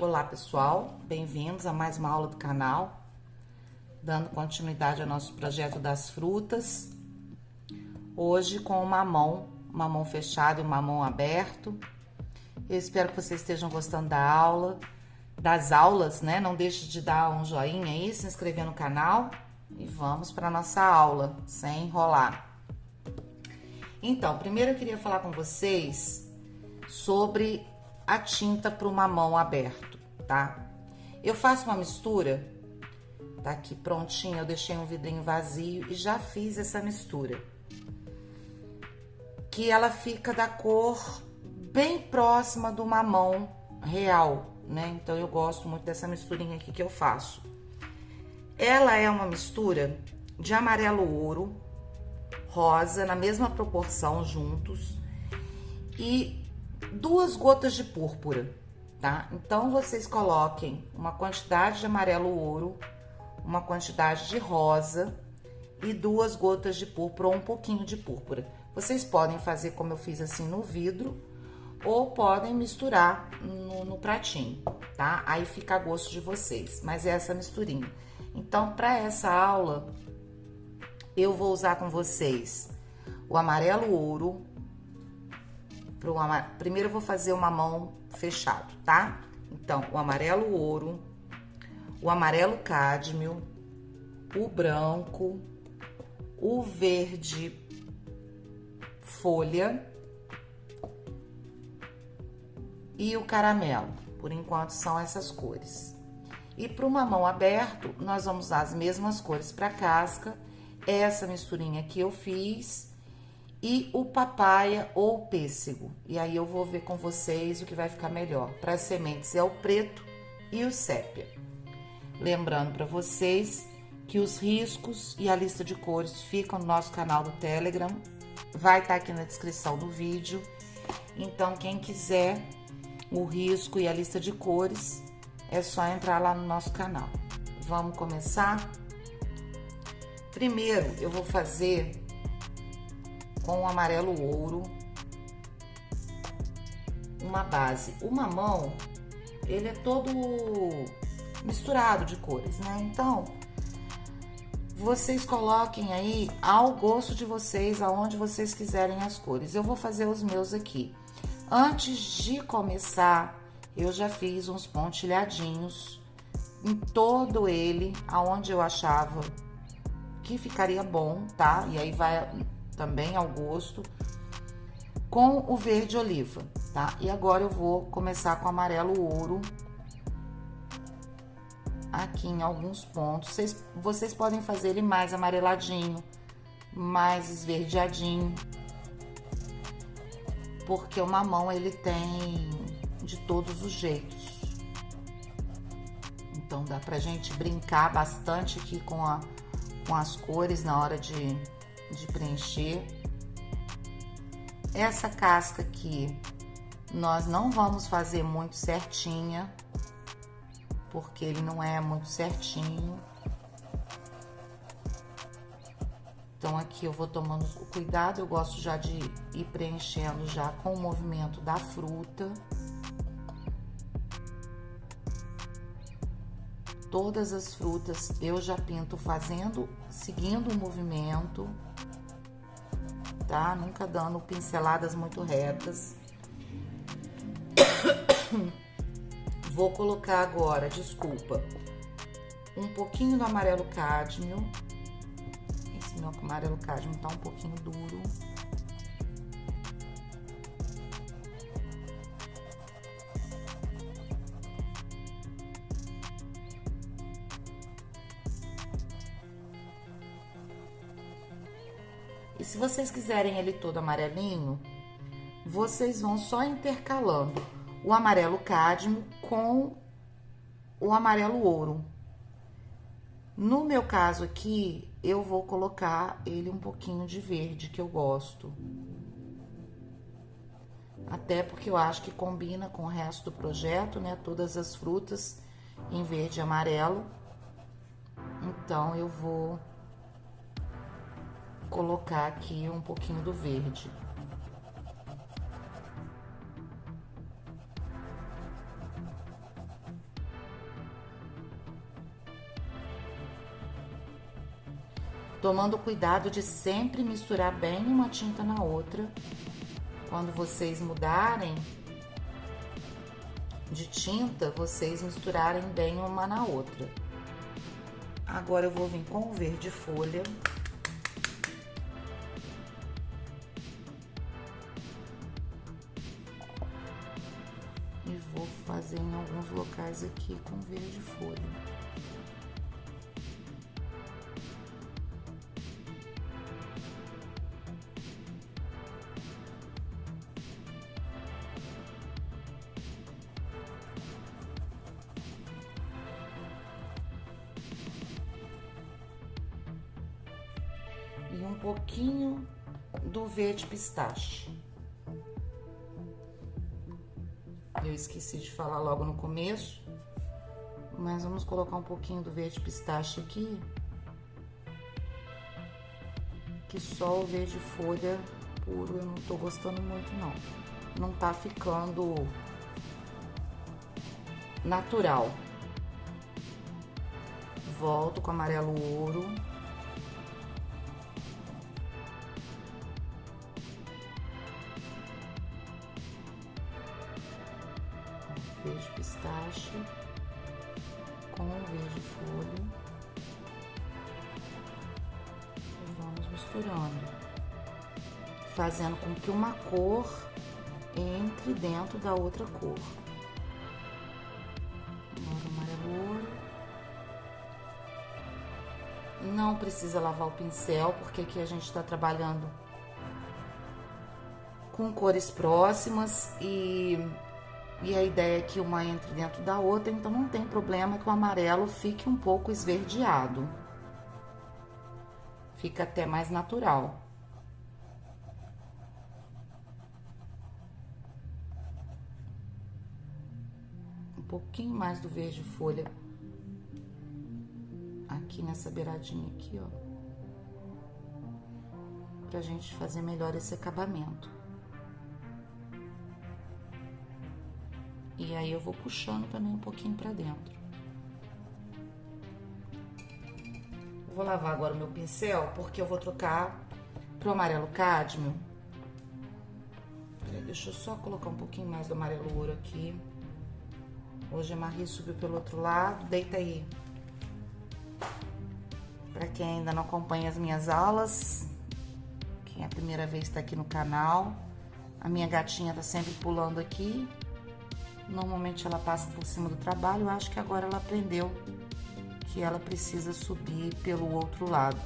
Olá pessoal, bem-vindos a mais uma aula do canal, dando continuidade ao nosso projeto das frutas. Hoje com o mamão fechado e o mamão aberto. Eu espero que vocês estejam gostando das aulas, né? Não deixe de dar um joinha aí, se inscrever no canal e vamos para nossa aula, sem enrolar. Então, primeiro eu queria falar com vocês sobre a tinta para o mamão aberto, tá? Eu faço uma mistura, tá aqui prontinho, eu deixei um vidrinho vazio e já fiz essa mistura. Que ela fica da cor bem próxima do mamão real, né? Então eu gosto muito dessa misturinha aqui que eu faço. Ela é uma mistura de amarelo ouro, rosa, na mesma proporção juntos, e 2 gotas de púrpura, tá? Então, vocês coloquem uma quantidade de amarelo ouro, uma quantidade de rosa e 2 gotas de púrpura ou um pouquinho de púrpura. Vocês podem fazer como eu fiz assim no vidro ou podem misturar no pratinho, tá? Aí fica a gosto de vocês, mas é essa misturinha. Então, para essa aula, eu vou usar com vocês o amarelo ouro. Primeiro eu vou fazer o mamão fechado, tá? Então, o amarelo ouro, o amarelo cádmio, o branco, o verde folha e o caramelo. Por enquanto são essas cores. E para o mamão aberto, nós vamos usar as mesmas cores para casca, essa misturinha que eu fiz e o papaya ou pêssego. E aí eu vou ver com vocês o que vai ficar melhor. Para as sementes é o preto e o sépia. Lembrando para vocês que os riscos e a lista de cores ficam no nosso canal do Telegram. Vai estar aqui na descrição do vídeo. Então, quem quiser o risco e a lista de cores, é só entrar lá no nosso canal. Vamos começar? Primeiro, eu vou fazer com o amarelo ouro uma base. O mamão, ele é todo misturado de cores, né? Então, vocês coloquem aí ao gosto de vocês, aonde vocês quiserem as cores. Eu vou fazer os meus aqui. Antes de começar, eu já fiz uns pontilhadinhos em todo ele, aonde eu achava que ficaria bom, tá? E aí vai também ao gosto, com o verde oliva, tá? E agora eu vou começar com o amarelo ouro aqui em alguns pontos. Vocês podem fazer ele mais amareladinho, mais esverdeadinho, porque o mamão ele tem de todos os jeitos. Então dá pra gente brincar bastante aqui com as cores na hora de preencher. Essa casca aqui nós não vamos fazer muito certinha, porque ele não é muito certinho. Então aqui eu vou tomando o cuidado, eu gosto já de ir preenchendo já com o movimento da fruta. Todas as frutas eu já pinto seguindo o movimento, tá? Nunca dando pinceladas muito retas. Vou colocar agora, um pouquinho do amarelo cádmio. Esse meu amarelo cádmio tá um pouquinho duro. E se vocês quiserem ele todo amarelinho, vocês vão só intercalando o amarelo cádmio com o amarelo ouro. No meu caso aqui, eu vou colocar ele um pouquinho de verde, que eu gosto. Até porque eu acho que combina com o resto do projeto, né? Todas as frutas em verde e amarelo. Então, eu vou colocar aqui um pouquinho do verde. tomando cuidado de sempre misturar bem uma tinta na outra. Quando vocês mudarem de tinta, vocês misturarem bem uma na outra. Agora eu vou vir com o verde folha. E vou fazer em alguns locais aqui com verde folha. E um pouquinho do verde pistache. Eu esqueci de falar logo no começo, mas vamos colocar um pouquinho do verde pistache aqui, que só o verde folha puro eu não tô gostando muito não. Não tá ficando natural. Volto com amarelo ouro. Verde pistache com verde folha e vamos misturando, fazendo com que uma cor entre dentro da outra cor. Agora amarelo ouro. Não precisa lavar o pincel, porque aqui a gente está trabalhando com cores próximas e a ideia é que uma entre dentro da outra, então não tem problema que o amarelo fique um pouco esverdeado. Fica até mais natural. Um pouquinho mais do verde folha aqui nessa beiradinha aqui, ó. Pra gente fazer melhor esse acabamento. E aí eu vou puxando também um pouquinho pra dentro. Vou lavar agora o meu pincel, porque eu vou trocar pro amarelo cádmio. Peraí, deixa eu só colocar um pouquinho mais do amarelo ouro aqui. Hoje a Marie subiu pelo outro lado, deita aí. Pra quem ainda não acompanha as minhas aulas, quem é a primeira vez tá aqui no canal, a minha gatinha tá sempre pulando aqui. Normalmente ela passa por cima do trabalho, eu acho que agora ela aprendeu que ela precisa subir pelo outro lado.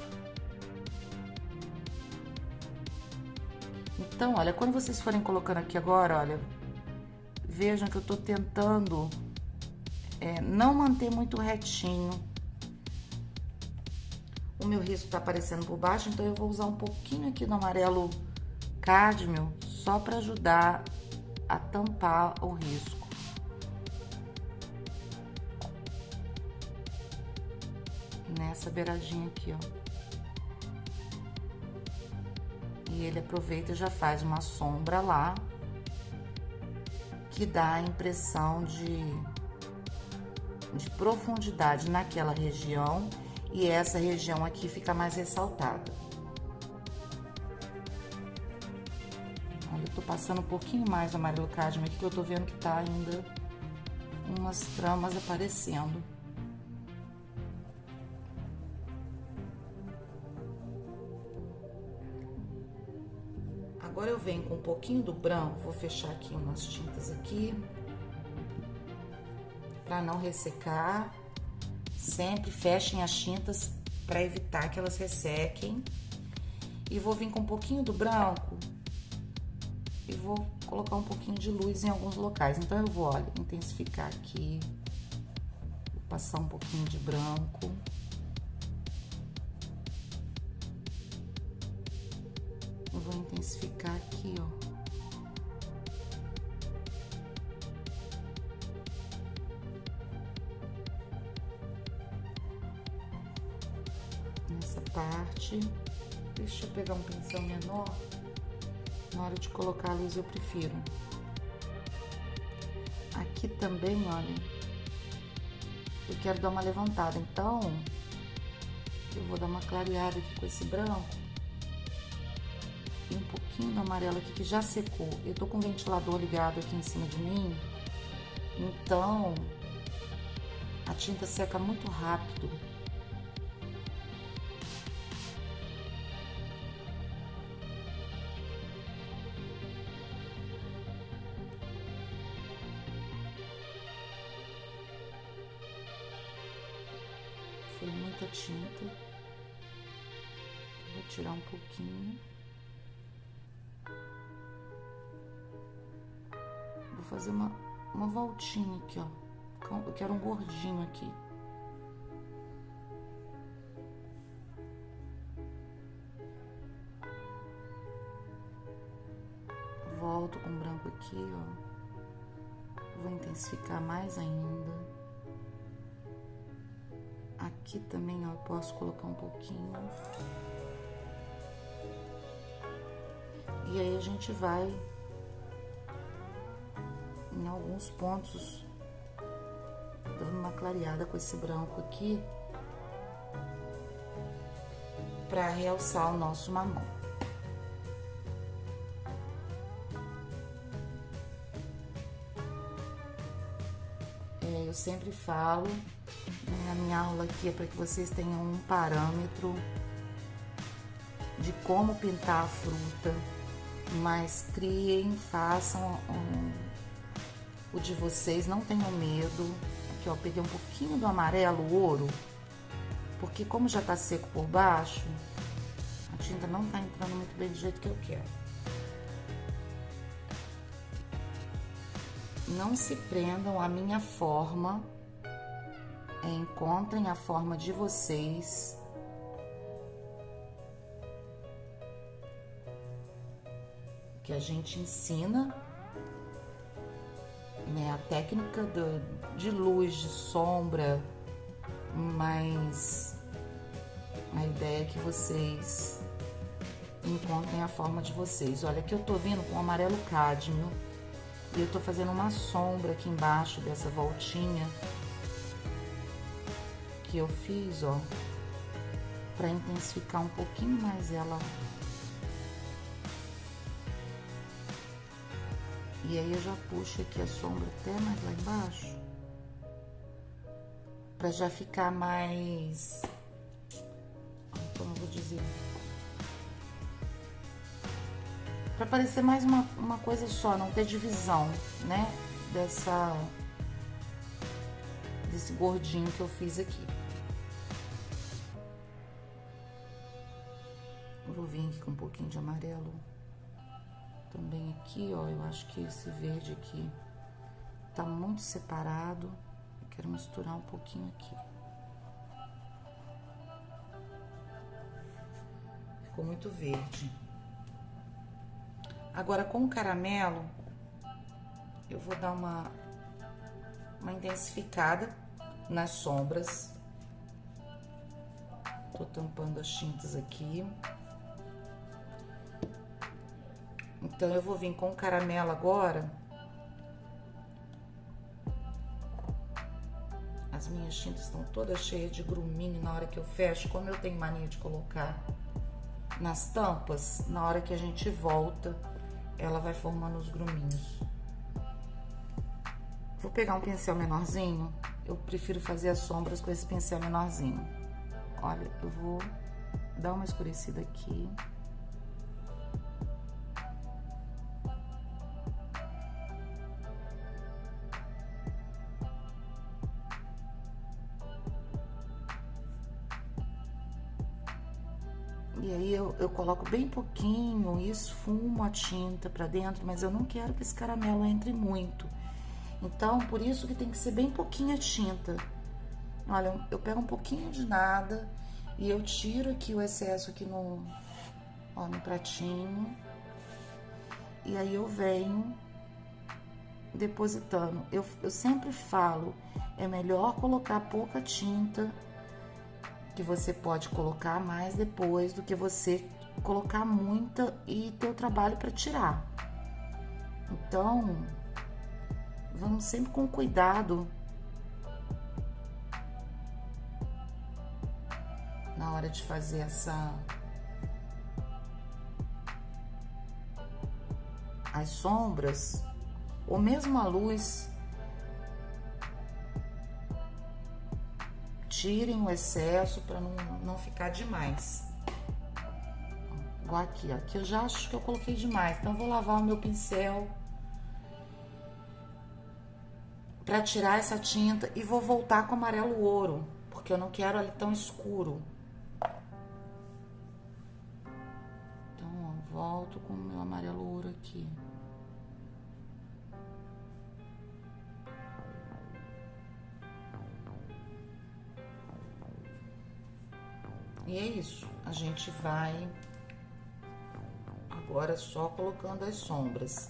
Então, olha, quando vocês forem colocando aqui agora, olha, vejam que eu tô tentando não manter muito retinho. O meu risco tá aparecendo por baixo, então eu vou usar um pouquinho aqui do amarelo cádmio, só para ajudar a tampar o risco. Nessa beiradinha aqui, ó. E ele aproveita e já faz uma sombra lá, que dá a impressão de profundidade naquela região, e essa região aqui fica mais ressaltada. Olha, eu tô passando um pouquinho mais do amarelo cádmio aqui, que eu tô vendo que tá ainda umas tramas aparecendo. Agora eu venho com um pouquinho do branco, vou fechar aqui umas tintas aqui, para não ressecar. Sempre fechem as tintas para evitar que elas ressequem. E vou vir com um pouquinho do branco e vou colocar um pouquinho de luz em alguns locais. Então eu vou, olha, intensificar aqui, vou passar um pouquinho de branco. Eu vou intensificar aqui, ó. Nessa parte. Deixa eu pegar um pincel menor. Na hora de colocar a luz eu prefiro. Aqui também, olha, eu quero dar uma levantada. Então, Eu vou dar uma clareada aqui com esse branco. E um pouquinho do amarelo aqui que já secou. Eu tô com o ventilador ligado aqui em cima de mim. Então, a tinta seca muito rápido. Foi muita tinta. Vou tirar um pouquinho. Vou fazer uma voltinha aqui, ó. Eu quero um gordinho aqui. Volto com o branco aqui, ó. Vou intensificar mais ainda. Aqui também, ó, eu posso colocar um pouquinho. E aí a gente vai em alguns pontos dando uma clareada com esse branco aqui para realçar o nosso mamão. Eu sempre falo, na minha aula aqui é para que vocês tenham um parâmetro de como pintar a fruta, mas criem, façam o de vocês, não tenham medo. Aqui, ó, peguei um pouquinho do amarelo ouro, porque como já tá seco por baixo, a tinta não tá entrando muito bem do jeito que eu quero. Não se prendam à minha forma, encontrem a forma de vocês. Que a gente ensina, né, a técnica de luz, de sombra, mas a ideia é que vocês encontrem a forma de vocês. Olha, aqui eu tô vindo com amarelo cádmio e eu tô fazendo uma sombra aqui embaixo dessa voltinha que eu fiz, ó, para intensificar um pouquinho mais ela. E aí eu já puxo aqui a sombra até mais lá embaixo, para já ficar mais, como eu vou dizer, para parecer mais uma coisa só, não ter divisão, né, desse gordinho que eu fiz aqui. Eu vou vir aqui com um pouquinho de amarelo também aqui, ó. Eu acho que esse verde aqui tá muito separado. Eu quero misturar um pouquinho aqui. Ficou muito verde. Agora, com o caramelo, eu vou dar uma intensificada nas sombras. Tô tampando as tintas aqui. Então, eu vou vir com o caramelo agora. As minhas tintas estão todas cheias de gruminho na hora que eu fecho. Como eu tenho mania de colocar nas tampas, na hora que a gente volta, ela vai formando os gruminhos. Vou pegar um pincel menorzinho. Eu prefiro fazer as sombras com esse pincel menorzinho. Olha, eu vou dar uma escurecida aqui. E aí eu coloco bem pouquinho e esfumo a tinta pra dentro, mas eu não quero que esse caramelo entre muito. Então, por isso que tem que ser bem pouquinha tinta. Olha, eu pego um pouquinho de nada e eu tiro aqui o excesso aqui no pratinho. E aí eu venho depositando. Eu sempre falo, é melhor colocar pouca tinta, que você pode colocar mais depois, do que você colocar muita e ter o trabalho para tirar. Então, vamos sempre com cuidado. na hora de fazer as sombras, ou mesmo a luz, tirem o excesso para não ficar demais. Igual aqui, ó. Aqui eu já acho que eu coloquei demais, então eu vou lavar o meu pincel para tirar essa tinta e vou voltar com amarelo ouro, porque eu não quero ele tão escuro. Então, ó, volto com o meu amarelo ouro aqui. E é isso, a gente vai agora só colocando as sombras.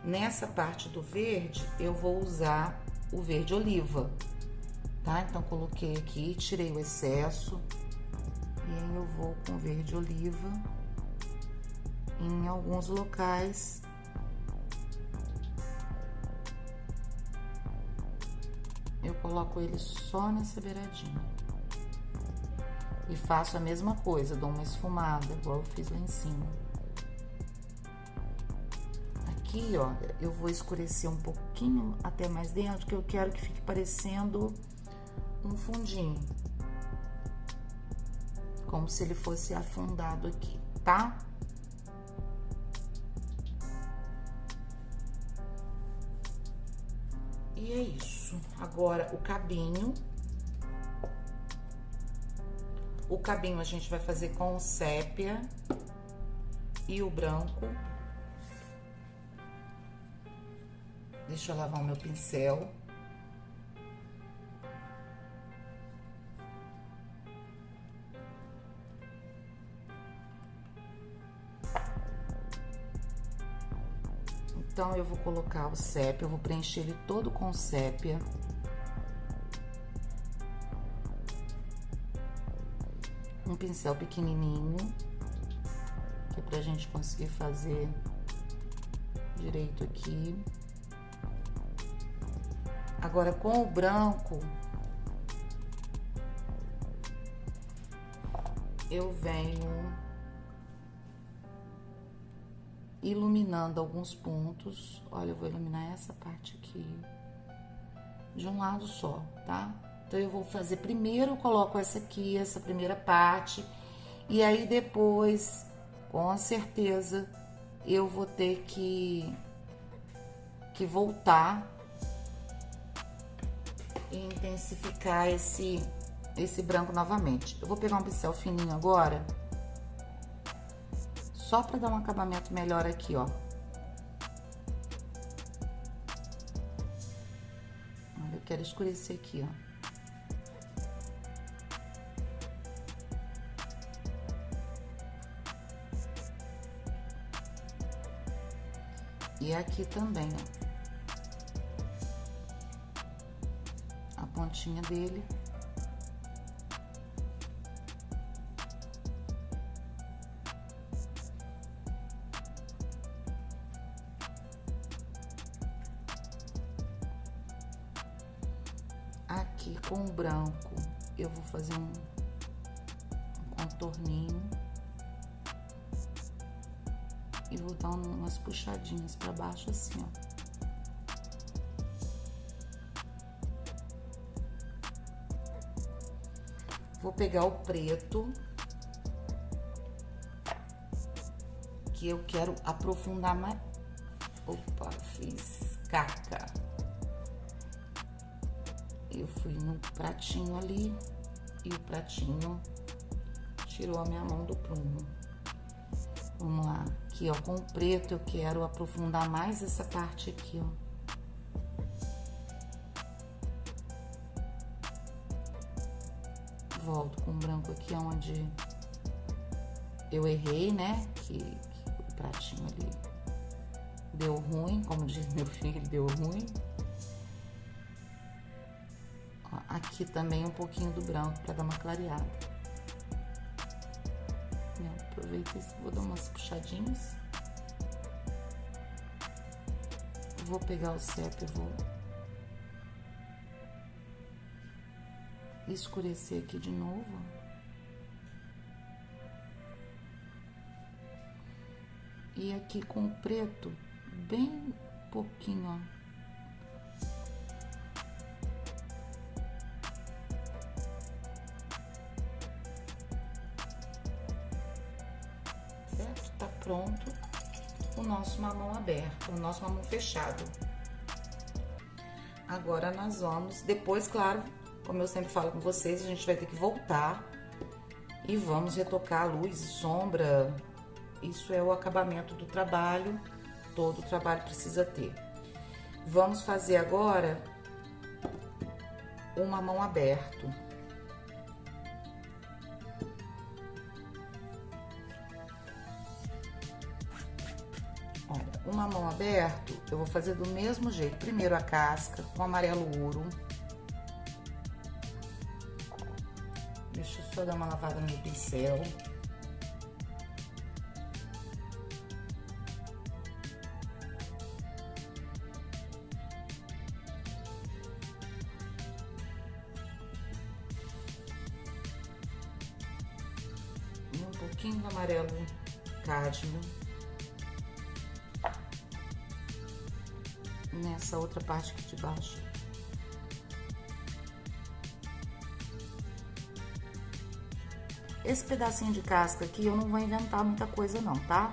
Nessa parte do verde, eu vou usar o verde oliva, tá? Então, coloquei aqui, tirei o excesso. E aí, eu vou com verde oliva em alguns locais. Eu coloco ele só nessa beiradinha. E faço a mesma coisa, dou uma esfumada, igual eu fiz lá em cima. Aqui, ó, eu vou escurecer um pouquinho até mais dentro, que eu quero que fique parecendo um fundinho. Como se ele fosse afundado aqui, tá? E é isso. Agora, o cabinho. O cabinho a gente vai fazer com o sépia e o branco. Deixa eu lavar o meu pincel. Então, eu vou colocar o sépia, eu vou preencher ele todo com sépia. Um pincel pequenininho, que é pra gente conseguir fazer direito aqui. Agora, com o branco, eu venho iluminando alguns pontos. Olha, eu vou iluminar essa parte aqui de um lado só, tá? Então, eu vou fazer primeiro, eu coloco essa aqui, essa primeira parte, e aí depois, com certeza, eu vou ter que voltar e intensificar esse branco novamente. Eu vou pegar um pincel fininho agora, só para dar um acabamento melhor aqui, ó. Eu quero escurecer aqui, ó. E aqui também, ó. A pontinha dele. Aqui com o branco, eu vou fazer um contorninho. E vou dar umas puxadinhas pra baixo assim, ó. Vou pegar o preto, que eu quero aprofundar mais. Opa, fiz caca. Eu fui no pratinho ali e o pratinho tirou a minha mão do prumo. Vamos lá. Aqui, ó, com o preto eu quero aprofundar mais essa parte aqui, ó. Volto com o branco aqui onde eu errei, né? Que o pratinho ali deu ruim, como diz meu filho, deu ruim. Ó, aqui também um pouquinho do branco para dar uma clareada. Aproveita isso, vou dar umas puxadinhas. Vou pegar o sépia, vou escurecer aqui de novo. E aqui com o preto, bem pouquinho, ó. Certo? Tá pronto o nosso mamão aberto, o nosso mamão fechado. Agora nós vamos, depois, claro, como eu sempre falo com vocês, a gente vai ter que voltar e vamos retocar a luz e sombra. Isso é o acabamento do trabalho, todo trabalho precisa ter. Vamos fazer agora o mamão aberto. Olha, o mamão aberto eu vou fazer do mesmo jeito. Primeiro a casca com amarelo ouro. Deixa eu só dar uma lavada no meu pincel. E um pouquinho do amarelo cádmio. Nessa outra parte aqui de baixo. Esse pedacinho de casca aqui eu não vou inventar muita coisa não, tá?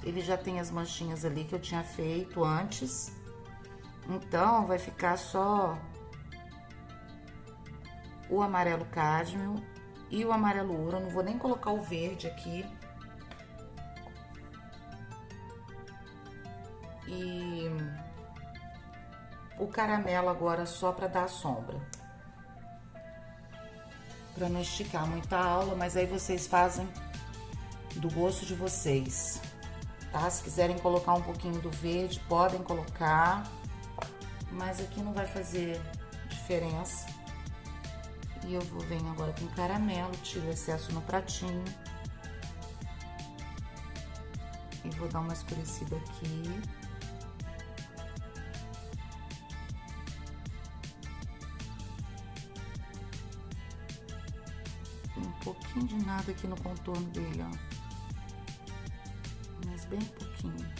Ele já tem as manchinhas ali que eu tinha feito antes. Então, vai ficar só o amarelo cádmio e o amarelo ouro. Eu não vou nem colocar o verde aqui. E o caramelo agora só para dar a sombra. Para não esticar muito a aula, mas aí vocês fazem do gosto de vocês, tá? Se quiserem colocar um pouquinho do verde, podem colocar, mas aqui não vai fazer diferença. E eu vou vir agora com caramelo, tiro o excesso no pratinho. E vou dar uma escurecida aqui. Um pouquinho de nada aqui no contorno dele, ó. Mas bem pouquinho.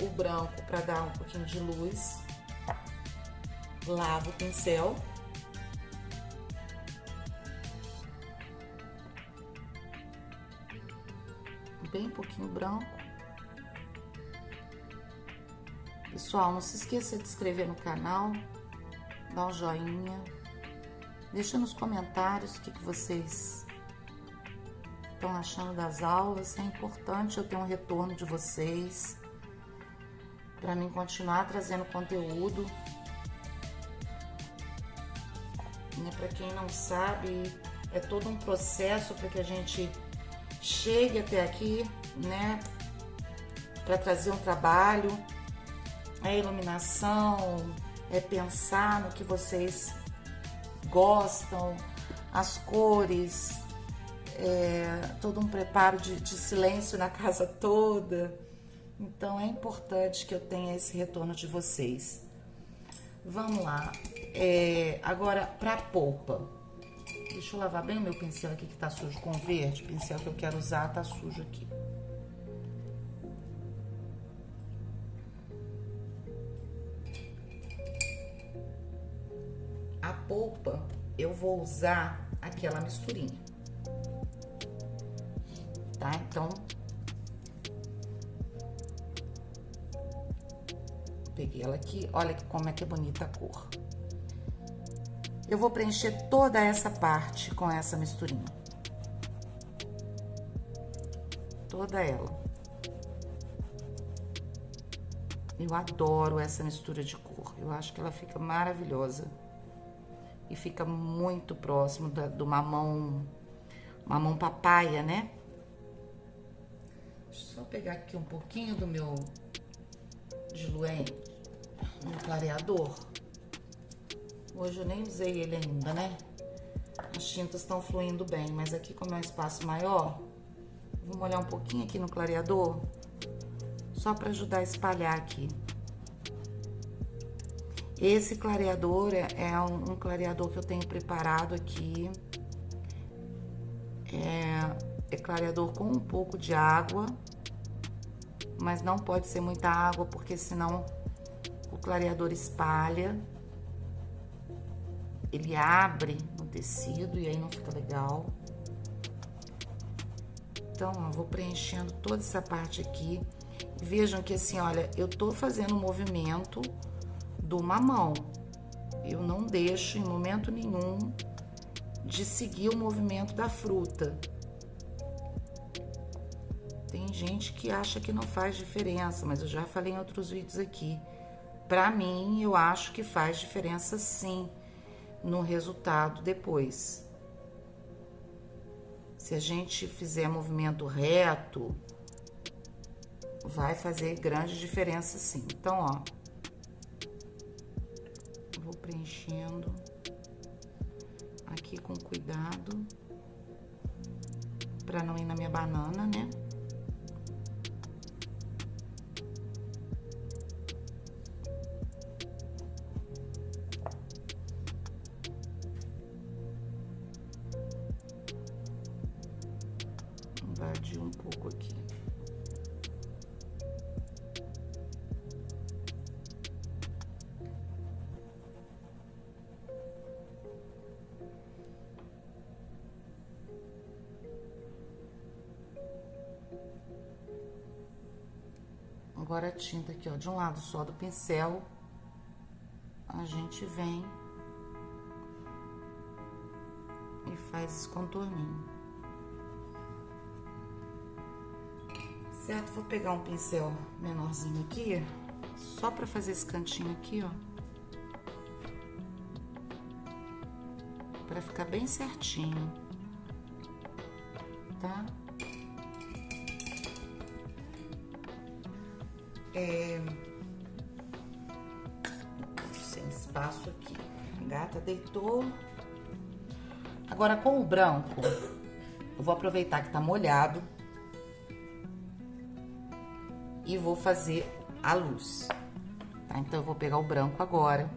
O branco para dar um pouquinho de luz. Lavo o pincel. Bem pouquinho branco. Pessoal, não se esqueça de se inscrever no canal. Dá um joinha, deixa nos comentários o que vocês estão achando das aulas. É importante eu ter um retorno de vocês para mim continuar trazendo conteúdo. Para quem não sabe, é todo um processo para que a gente chegue até aqui, né? Para trazer um trabalho, a iluminação, é pensar no que vocês gostam, as cores, todo um preparo de silêncio na casa toda. Então, é importante que eu tenha esse retorno de vocês. Vamos lá. Agora, para a polpa. Deixa eu lavar bem o meu pincel aqui que tá sujo com verde. O pincel que eu quero usar tá sujo aqui. A polpa, eu vou usar aquela misturinha, tá? Então, peguei ela aqui, olha como é que é bonita a cor. Eu vou preencher toda essa parte com essa misturinha. Toda ela. Eu adoro essa mistura de cor, eu acho que ela fica maravilhosa. E fica muito próximo do mamão papaya, né? Deixa eu só pegar aqui um pouquinho do meu diluente no clareador. Hoje eu nem usei ele ainda, né? As tintas estão fluindo bem, mas aqui como é um espaço maior, vou molhar um pouquinho aqui no clareador, só para ajudar a espalhar aqui. Esse clareador é um clareador que eu tenho preparado aqui. É clareador com um pouco de água, mas não pode ser muita água, porque senão o clareador espalha. Ele abre no tecido e aí não fica legal. Então, ó, vou preenchendo toda essa parte aqui. Vejam que assim, olha, eu tô fazendo o movimento do mamão. Eu não deixo em momento nenhum de seguir o movimento da fruta. Tem gente que acha que não faz diferença, mas eu já falei em outros vídeos aqui. Pra mim, eu acho que faz diferença sim no resultado depois. Se a gente fizer movimento reto, vai fazer grande diferença sim. Então, ó, vou preenchendo aqui com cuidado, pra não ir na minha banana, né? Invadir um pouco aqui. Agora a tinta aqui, ó, de um lado só do pincel, a gente vem e faz esse contorninho. Certo? Vou pegar um pincel menorzinho aqui, só pra fazer esse cantinho aqui, ó. Pra ficar bem certinho, tá? Sem espaço aqui. A gata deitou. Agora, com o branco, eu vou aproveitar que tá molhado e vou fazer a luz, tá? Então, eu vou pegar o branco agora,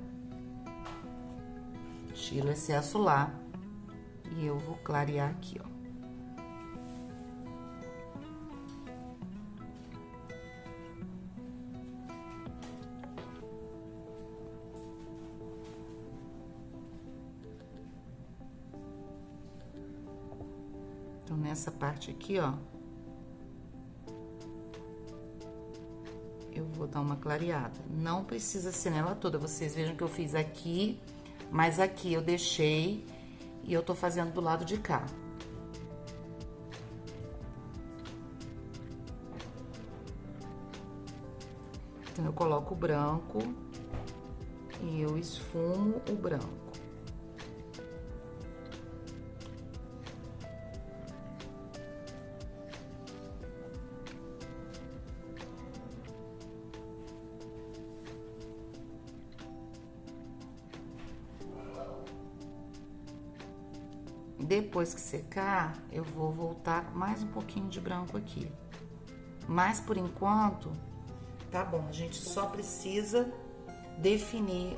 tiro o excesso lá e eu vou clarear aqui, ó. Então, nessa parte aqui, ó, eu vou dar uma clareada. Não precisa ser nela toda, vocês vejam que eu fiz aqui, mas aqui eu deixei e eu tô fazendo do lado de cá. Então, eu coloco o branco e eu esfumo o branco. Depois que secar, eu vou voltar com mais um pouquinho de branco aqui. Mas, por enquanto, tá bom. A gente só precisa definir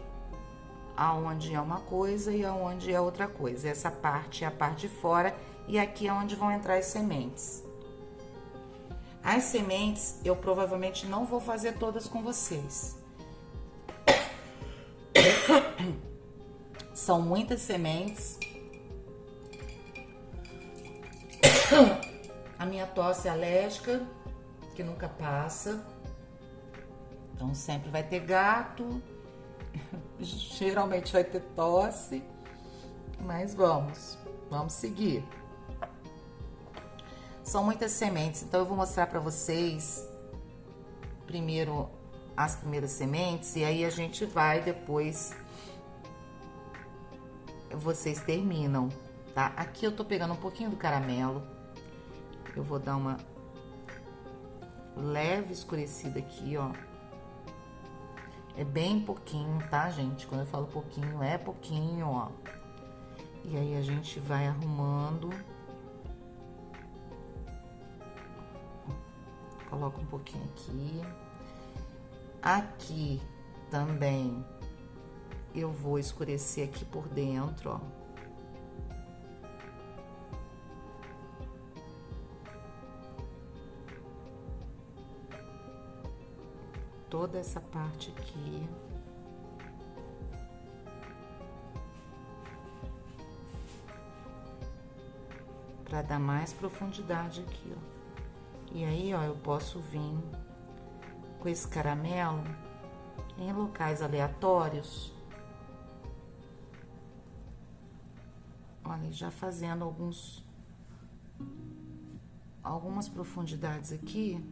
aonde é uma coisa e aonde é outra coisa. Essa parte é a parte de fora e aqui é onde vão entrar as sementes. As sementes, eu provavelmente não vou fazer todas com vocês. São muitas sementes. A minha tosse é alérgica, que nunca passa. Então, sempre vai ter gato. Geralmente vai ter tosse. Mas vamos seguir. São muitas sementes, então eu vou mostrar pra vocês primeiro as primeiras sementes. E aí a gente vai depois... Vocês terminam, tá? Aqui eu tô pegando um pouquinho do caramelo. Eu vou dar uma leve escurecida aqui, ó. É bem pouquinho, tá, gente? Quando eu falo pouquinho, é pouquinho, ó. E aí a gente vai arrumando. Coloca um pouquinho aqui. Aqui também eu vou escurecer aqui por dentro, ó. Toda essa parte aqui. Para dar mais profundidade aqui, ó. E aí, ó, eu posso vir com esse caramelo em locais aleatórios. Olha, já fazendo algumas profundidades aqui,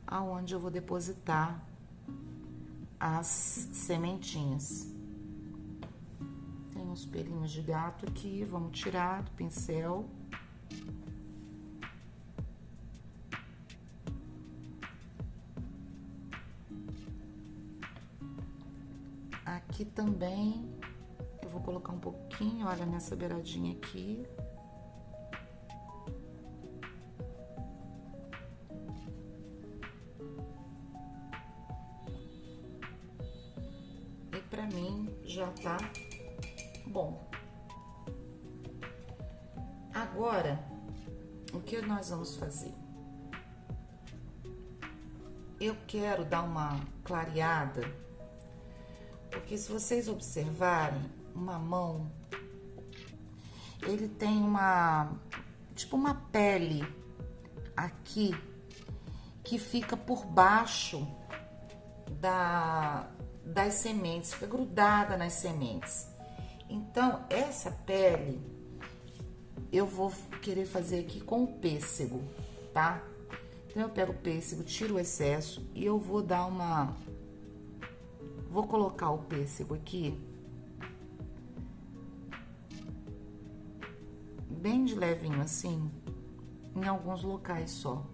aonde eu vou depositar as sementinhas. Tem uns pelinhos de gato aqui, vamos tirar do pincel. Aqui também eu vou colocar um pouquinho, olha, nessa beiradinha aqui. E pra mim já tá bom. Agora, o que nós vamos fazer? Eu quero dar uma clareada, porque se vocês observarem, o mamão, ele tem tipo uma pele aqui, que fica por baixo das sementes, fica grudada nas sementes. Então, essa pele, eu vou querer fazer aqui com o pêssego, tá? Então, eu pego o pêssego, tiro o excesso e eu vou dar Vou colocar o pêssego aqui, bem de levinho assim, em alguns locais só.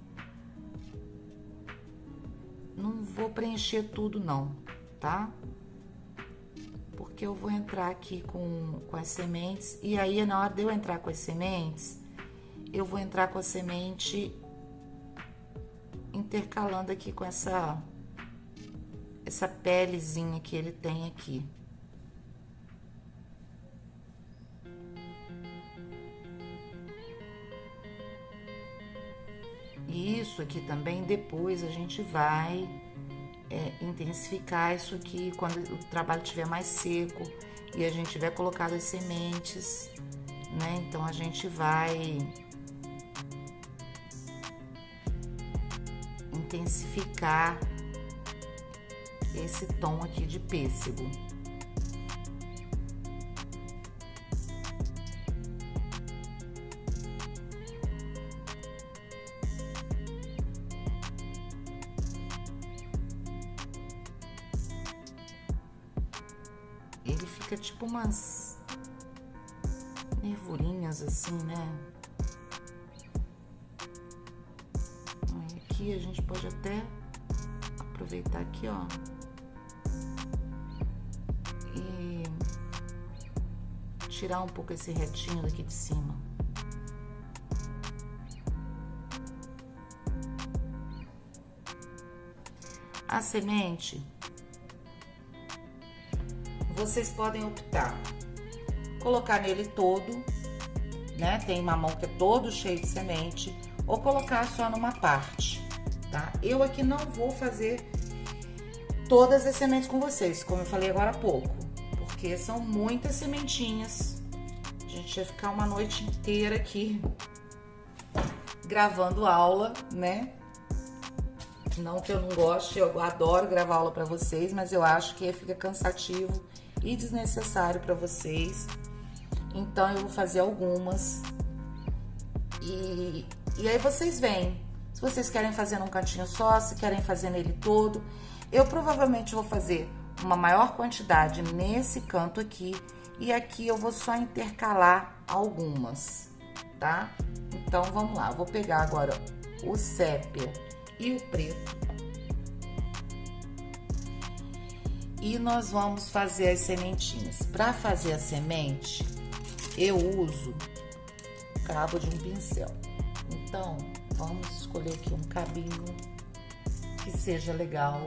Não vou preencher tudo não, tá? Porque eu vou entrar aqui com as sementes, e aí na hora de eu entrar com as sementes, eu vou entrar com a semente intercalando aqui com essa pelezinha que ele tem aqui. E isso aqui também depois a gente vai intensificar isso aqui quando o trabalho estiver mais seco e a gente tiver colocado as sementes, né? Então a gente vai intensificar esse tom aqui de pêssego. Ele fica tipo umas nervurinhas assim, né? Aí aqui a gente pode até aproveitar aqui, ó. E tirar um pouco esse retinho daqui de cima. A semente, vocês podem optar, colocar nele todo, né? Tem mamão que é todo cheio de semente, ou colocar só numa parte, tá? Eu aqui não vou fazer todas as sementes com vocês, como eu falei agora há pouco, porque são muitas sementinhas. A gente ia ficar uma noite inteira aqui gravando aula, né? Não que eu não goste, eu adoro gravar aula para vocês, mas eu acho que fica cansativo e desnecessário para vocês. Então eu vou fazer algumas e aí vocês veem se vocês querem fazer num cantinho só, se querem fazer nele todo. Eu provavelmente vou fazer uma maior quantidade nesse canto aqui e aqui eu vou só intercalar algumas, tá? Então vamos lá, eu vou pegar agora o sépia e o preto e nós vamos fazer as sementinhas. Para fazer a semente, eu uso o cabo de um pincel. Então, vamos escolher aqui um cabinho que seja legal.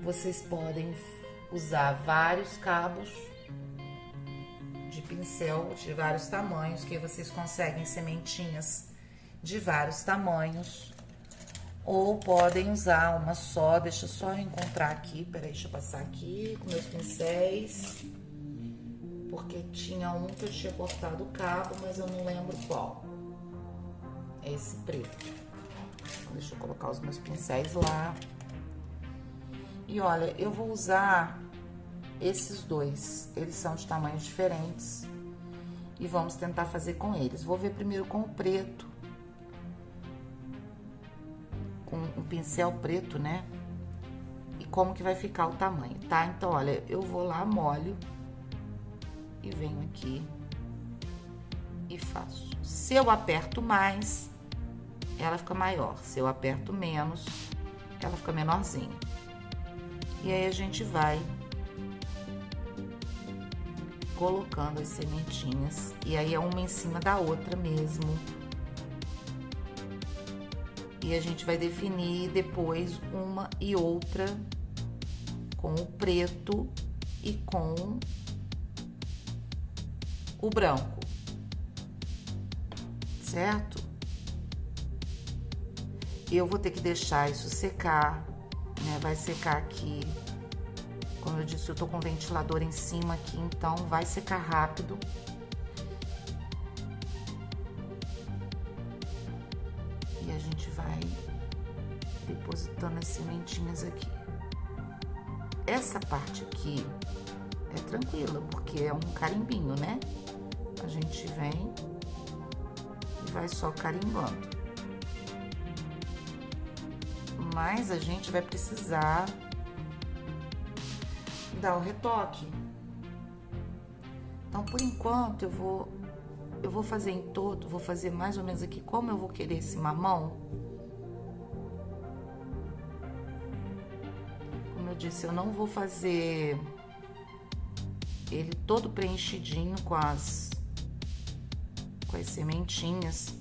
Vocês podem usar vários cabos de pincel de vários tamanhos, que vocês conseguem sementinhas de vários tamanhos. Ou podem usar uma só, deixa eu só encontrar aqui, peraí, deixa eu passar aqui com meus pincéis. Porque tinha um que eu tinha cortado o cabo, mas eu não lembro qual. É esse preto. Deixa eu colocar os meus pincéis lá. E olha, eu vou usar esses dois. Eles são de tamanhos diferentes. E vamos tentar fazer com eles. Vou ver primeiro com o preto. Com um pincel preto, né? E como que vai ficar o tamanho, tá? Então, olha, eu vou lá, molho. E venho aqui e faço. Se eu aperto mais, ela fica maior. Se eu aperto menos, ela fica menorzinha. E aí a gente vai colocando as sementinhas. E aí é uma em cima da outra mesmo. E a gente vai definir depois uma e outra com o preto e com o branco, certo? Eu vou ter que deixar isso secar, né? Vai secar aqui. Como eu disse, eu tô com o ventilador em cima aqui, então vai secar rápido. E a gente vai depositando as sementinhas aqui. Essa parte aqui é tranquila, porque é um carimbinho, né? A gente vem e vai só carimbando. Mas a gente vai precisar dar o retoque. Então, por enquanto, eu vou fazer em todo, vou fazer mais ou menos aqui como eu vou querer esse mamão. Como eu disse, eu não vou fazer ele todo preenchidinho com as sementinhas,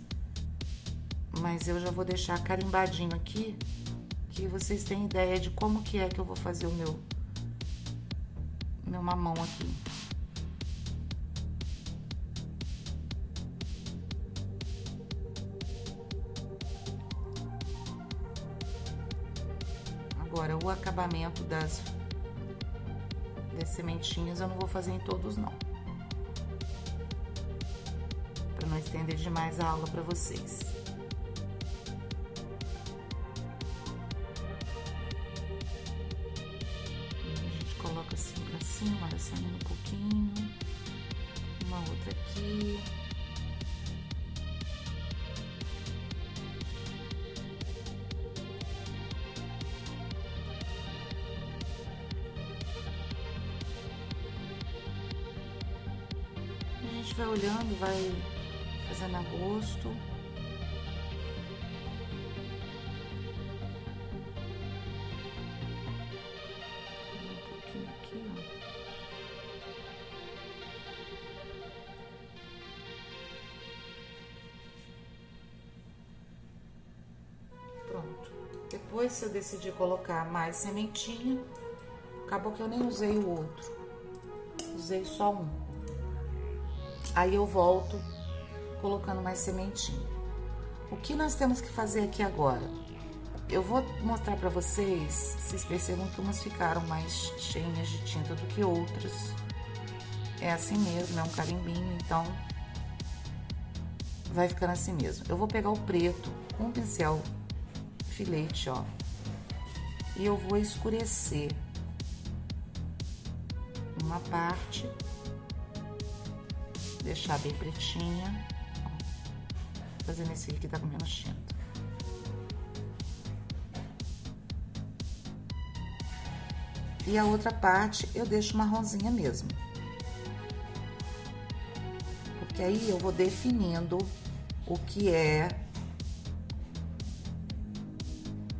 mas eu já vou deixar carimbadinho aqui, que vocês têm ideia de como que é que eu vou fazer o meu mamão aqui. Agora, o acabamento das sementinhas eu não vou fazer em todos, não. Para não estender demais a aula para vocês. A gente coloca assim pra cima, vai saindo um pouquinho. Uma outra aqui. A gente vai olhando, vai fazendo a gosto. Um pouquinho aqui, ó. Pronto. Depois, se eu decidir colocar mais sementinha, acabou que eu nem usei o outro. Usei só um. Aí eu volto colocando mais sementinha. O que nós temos que fazer aqui agora? Eu vou mostrar pra vocês, vocês percebam que umas ficaram mais cheias de tinta do que outras. É assim mesmo, é um carimbinho, então vai ficando assim mesmo. Eu vou pegar o preto com o pincel filete, ó, e eu vou escurecer uma parte, deixar bem pretinha, ó, fazendo esse aqui que tá com menos tinta. E a outra parte eu deixo marronzinha mesmo. Porque aí eu vou definindo o que é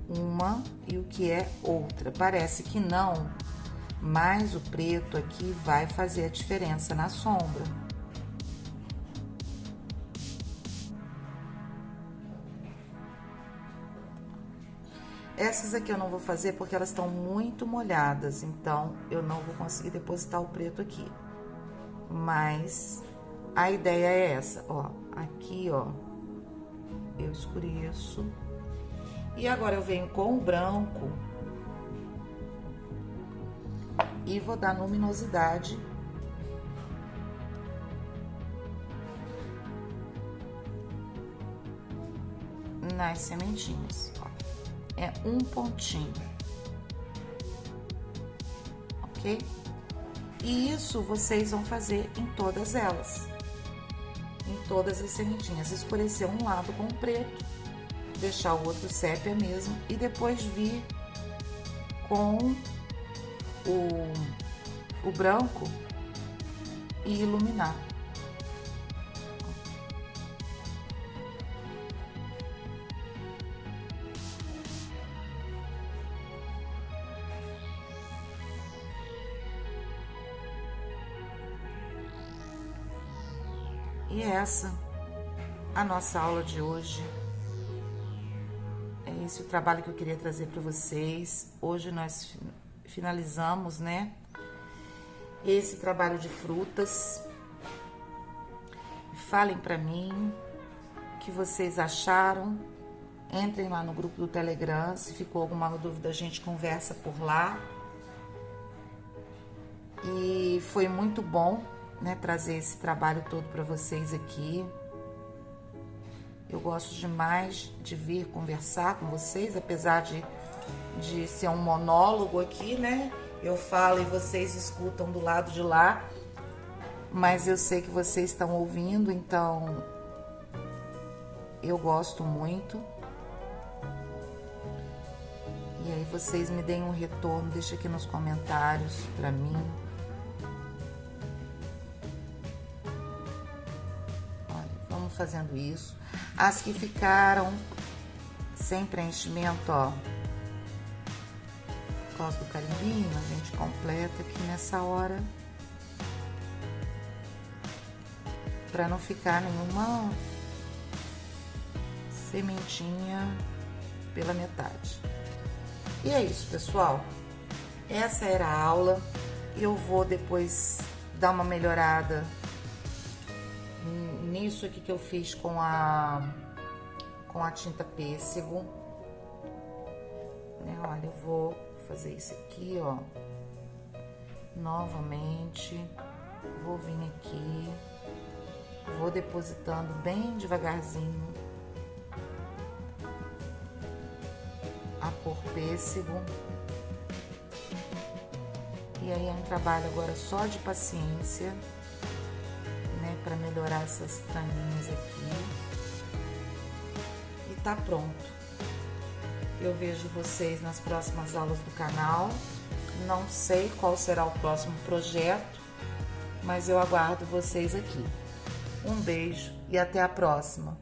uma e o que é outra. Parece que não, mas o preto aqui vai fazer a diferença na sombra. Essas aqui eu não vou fazer porque elas estão muito molhadas, então eu não vou conseguir depositar o preto aqui. Mas a ideia é essa, ó. Aqui, ó, eu escureço. E agora eu venho com o branco e vou dar luminosidade nas sementinhas, ó. É um pontinho, ok? E isso vocês vão fazer em todas elas, em todas as sementinhas. Escurecer um lado com o preto, deixar o outro sépia mesmo e depois vir com o branco e iluminar. E essa a nossa aula de hoje. É esse o trabalho que eu queria trazer para vocês. Hoje nós finalizamos, né, esse trabalho de frutas. Falem para mim o que vocês acharam. Entrem lá no grupo do Telegram. Se ficou alguma dúvida, a gente conversa por lá. E foi muito bom, né, trazer esse trabalho todo para vocês aqui. Eu gosto demais de vir conversar com vocês, apesar de ser um monólogo aqui, né? Eu falo e vocês escutam do lado de lá, mas eu sei que vocês estão ouvindo, então eu gosto muito. E aí vocês me deem um retorno, deixa aqui nos comentários para mim. Fazendo isso. As que ficaram sem preenchimento, ó, por causa do carimbinho, a gente completa aqui nessa hora, para não ficar nenhuma sementinha pela metade. E é isso, pessoal. Essa era a aula. Eu vou depois dar uma melhorada nisso aqui que eu fiz com a tinta pêssego, né? Olha, eu vou fazer isso aqui, ó, novamente. Vou vir aqui, vou depositando bem devagarzinho a cor pêssego. E aí é um trabalho agora só de paciência, para melhorar essas traminhas aqui. E tá pronto. Eu vejo vocês nas próximas aulas do canal. Não sei qual será o próximo projeto, mas eu aguardo vocês aqui. Um beijo e até a próxima.